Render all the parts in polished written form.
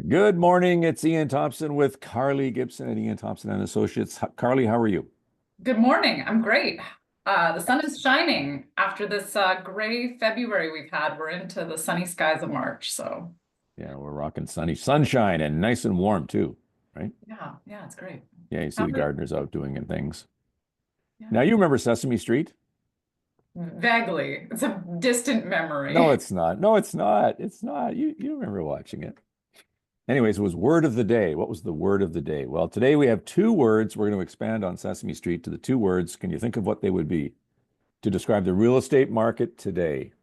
Good morning. It's Ian Thompson with Carly Gibson at Ian Thompson and Associates. Carly, how are you? Good morning. I'm great. The sun is shining after this gray February we've had. We're into the sunny skies of March. So, Yeah, we're rocking sunshine and nice and warm too, right? yeah, it's great. Yeah, you see How the about- gardeners out doing and things. yeah. Now you remember Sesame Street? Vaguely, it's a distant No, memory. it's not. No, it's not. It's not. You remember watching it. Anyways, it was word of the day. What was the word of the day? Well, today we have two words. We're going to expand on Sesame Street to the two words. Can you think of what they would be to describe the real estate market today?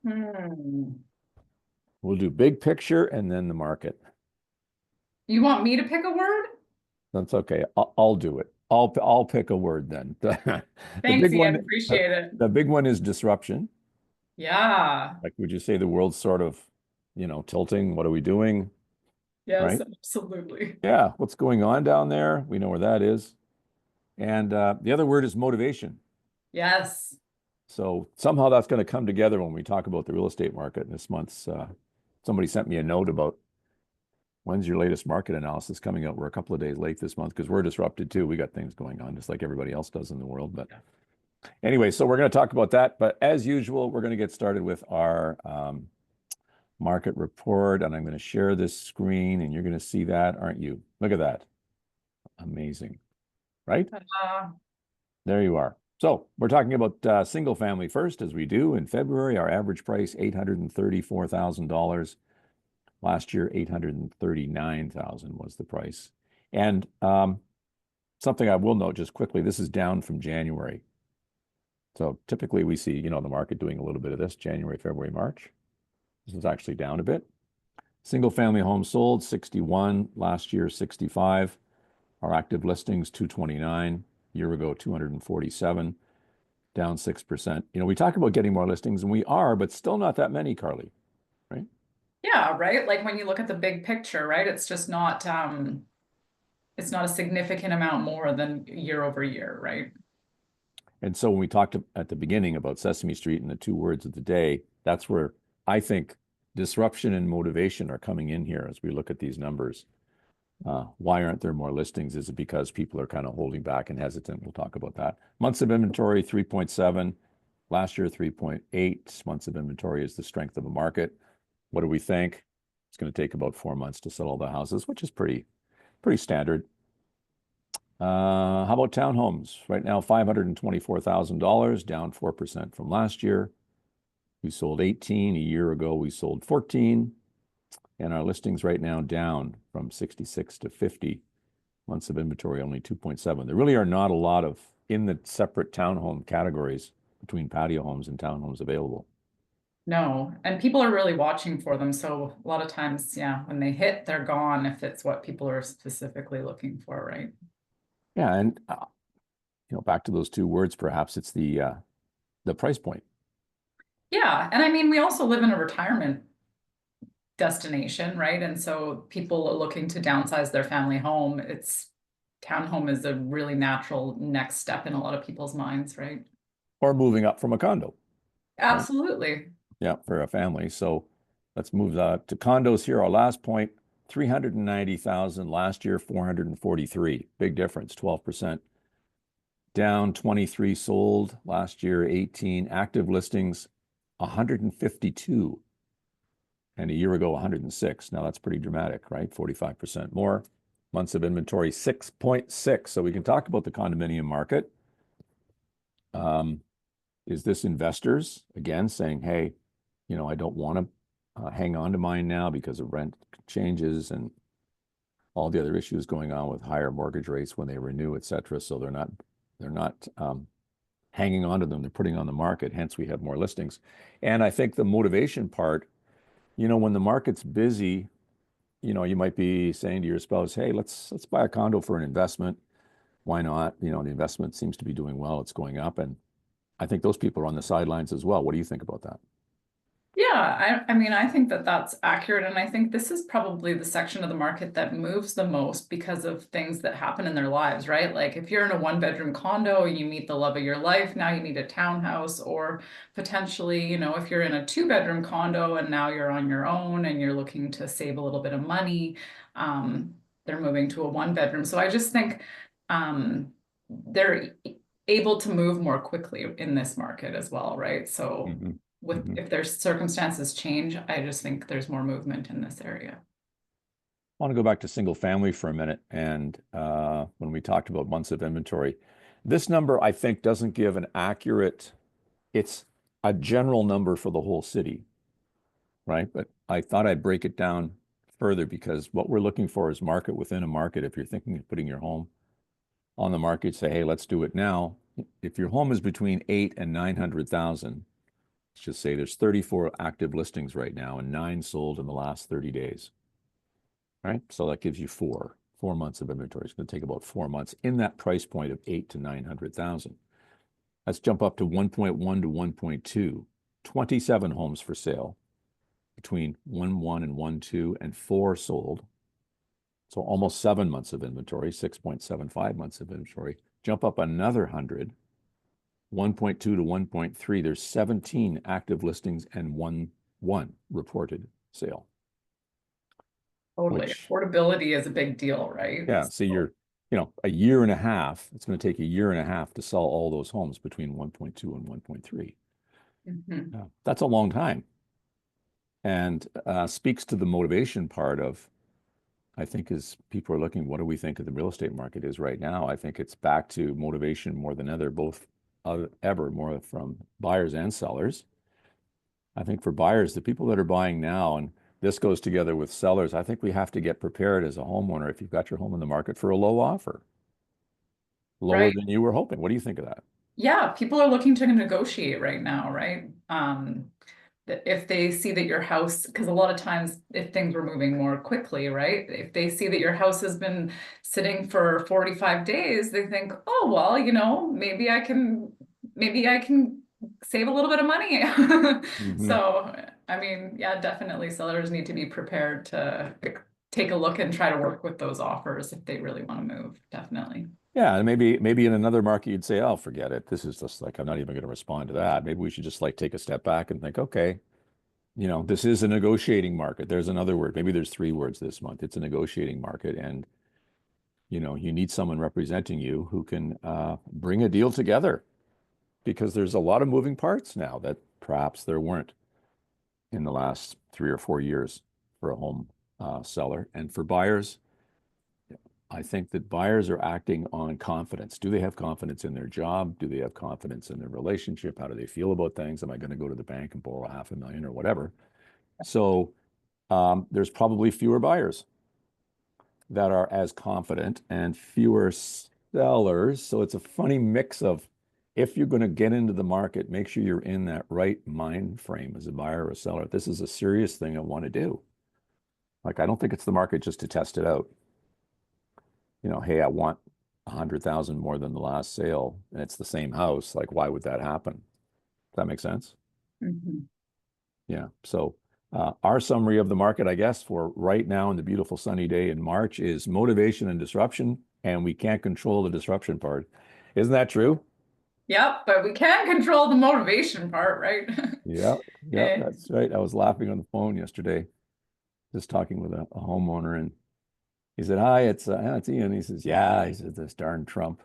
Hmm. We'll do big picture and then the market. You want me to pick a word? That's okay. I'll do it. I'll pick a word then. The Thanks, big Ian. one, Appreciate it. the big one is disruption. Yeah. Like, would you say the world's sort of, tilting? What are we doing? Yes, Right? absolutely. Yeah. What's going on down there? We know where that is. And the other word is motivation. Yes. So somehow that's going to come together when we talk about the real estate market in this month's. Somebody sent me a note about when's your latest market analysis coming out. We're a couple of days late this month because we're disrupted too. We got things going on just like everybody else does in the world. But anyway, so we're going to talk about that. But as usual, we're going to get started with our market report. And I'm going to share this screen and you're going to see that, aren't you? Look at that. Amazing, right? Uh, There you are. So we're talking about single family first, as we do in February. Our average price, $834,000. Last year, 839,000 was the price. And something I will note just quickly, this is down from January. So typically we see, the market doing a little bit of this, January, February, March. This is actually down a bit. Single family homes sold, 61. Last year, 65. Our active listings, 229. Year ago, 247, down 6%. We talk about getting more listings, and we are, but still not that many, Carly, right? yeah, right. Like when you look at the big picture, right? It's not a significant amount more than year over year, right? And so when we talked at the beginning about Sesame Street and the two words of the day, that's where I think disruption and motivation are coming in here as we look at these numbers. Why aren't there more listings? Is it because people are kind of holding back and hesitant? We'll talk about that. Months of inventory, 3.7. Last year, 3.8. Months of inventory is the strength of a market. What do we think? It's going to take about 4 months to sell all the houses, which is pretty standard. How about townhomes? Right now, $524,000, down 4% from last year. We sold 18. A year ago, we sold 14. And our listings right now down from 66 to 50. Months of inventory, only 2.7. There really are not a lot of in the separate townhome categories between patio homes and townhomes available. No, and people are really watching for them. So a lot of times, yeah, when they hit, they're gone if it's what people are specifically looking for, right? Yeah, and back to those two words, perhaps it's the price point. Yeah, and I mean, we also live in a retirement destination, right? And so people are looking to downsize their family home. It's townhome is a really natural next step in a lot of people's minds, right? Or moving up from a condo, right? Absolutely. Yeah, for a family. So let's move to condos here. Our last point, 390,000 last year, 443. Big difference, 12%. Down 23 sold last year, 18 active listings, 152. And a year ago, 106. Now that's pretty dramatic, right? 45% more. Months of inventory, 6.6. So we can talk about the condominium market. Is this investors again saying, hey, I don't want to hang on to mine now because of rent changes and all the other issues going on with higher mortgage rates when they renew, et cetera. So they're not hanging on to them. They're putting on the market. Hence, we have more listings. And I think the motivation part, when the market's busy, you might be saying to your spouse, hey, let's buy a condo for an investment. Why not? The investment seems to be doing well. It's going up. And I think those people are on the sidelines as well. What do you think about that? Yeah, I mean, I think that that's accurate. And I think this is probably the section of the market that moves the most because of things that happen in their lives, right? Like if you're in a one-bedroom condo and you meet the love of your life, now you need a townhouse, or potentially, if you're in a two-bedroom condo and now you're on your own and you're looking to save a little bit of money, they're moving to a one-bedroom. So I just think they're able to move more quickly in this market as well, right? So Hmm. with Hmm. if their circumstances change, I just think there's more movement in this area. I want to go back to single family for a minute. And when we talked about months of inventory, this number I think doesn't give an accurate, it's a general number for the whole city, right? But I thought I'd break it down further because what we're looking for is market within a market. If you're thinking of putting your home on the market, say, hey, let's do it now. If your home is between 8 and 900,000, let's just say there's 34 active listings right now and 9 sold in the last 30 days, right? So that gives you four months of inventory. It's going to take about 4 months in that price point of 8 to 900,000. Let's jump up to 1.1 to 1.2, 27 homes for sale between 1.1 and 1.2 and 4 sold. So almost 7 months of inventory, 6.75 months of inventory. Jump up another 100, 1.2 to 1.3. There's 17 active listings and one reported sale, Totally. which, Affordability is a big deal, right? yeah, see, So, a year and a half. It's going to take a year and a half to sell all those homes between 1.2 and 1.3. mhm. Yeah, that's a long time, and speaks to the motivation part of, I think, as people are looking, what do we think of the real estate market is right now? I think it's back to motivation more than ever, both ever more from buyers and sellers. I think for buyers, the people that are buying now, and this goes together with sellers, I think we have to get prepared as a homeowner if you've got your home in the market for a low offer, lower Right. than you were hoping. What do you think of that? Yeah, people are looking to negotiate right now, right? That if they see that your house, because a lot of times if things were moving more quickly, right? If they see that your house has been sitting for 45 days, they think, oh, well, maybe I can save a little bit of money. Hmm. So, I mean, yeah, definitely sellers need to be prepared to take a look and try to work with those offers if they really want to move, definitely. Yeah, and maybe in another market you'd say, "Oh, forget it. This is just like I'm not even going to respond to that." Maybe we should just like take a step back and think, "Okay, this is a negotiating market." There's another word. Maybe there's 3 words this month. It's a negotiating market, and you need someone representing you who can bring a deal together because there's a lot of moving parts now that perhaps there weren't in the last 3 or 4 years for a home seller. And for buyers, I think that buyers are acting on confidence. Do they have confidence in their job? Do they have confidence in their relationship? How do they feel about things? Am I going to go to the bank and borrow 500,000 or whatever? So there's probably fewer buyers that are as confident and fewer sellers. So it's a funny mix of, if you're going to get into the market, make sure you're in that right mind frame as a buyer or a seller. This is a serious thing I want to do. Like, I don't think it's the market just to test it out. Hey, I want 100,000 more than the last sale, and it's the same house. Like, why would that happen? Does that make sense? Mhm. Yeah. So, our summary of the market, I guess, for right now in the beautiful sunny day in March is motivation and disruption, and we can't control the disruption part. Isn't that true? Yep, but we can control the motivation part, right? Yeah. Yeah, Eh, that's right. I was laughing on the phone yesterday, just talking with a homeowner, and he said, "Hi, it's Ian." He says, "Yeah." He said, "This darn Trump."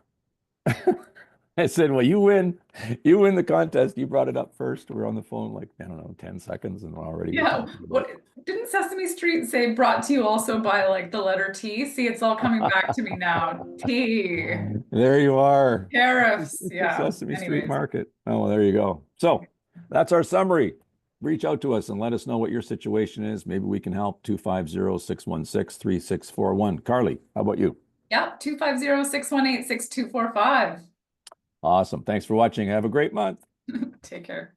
I said, "Well, you win the contest. You brought it up first." We're on the phone like, I don't know, 10 seconds, and already we're Yeah, talking about what didn't Sesame Street say brought to you also by like the letter T? See, it's all coming back to me now. T. there you are. Tariffs. It's the Yeah. Sesame Street Anyways. market. Oh, well, there you go. So that's our summary. Reach out to us and let us know what your situation is. Maybe we can help. 250-616-3641. Carly, how about you? Yep, 250-618-6245. Awesome. Thanks for watching. Have a great month. Take care.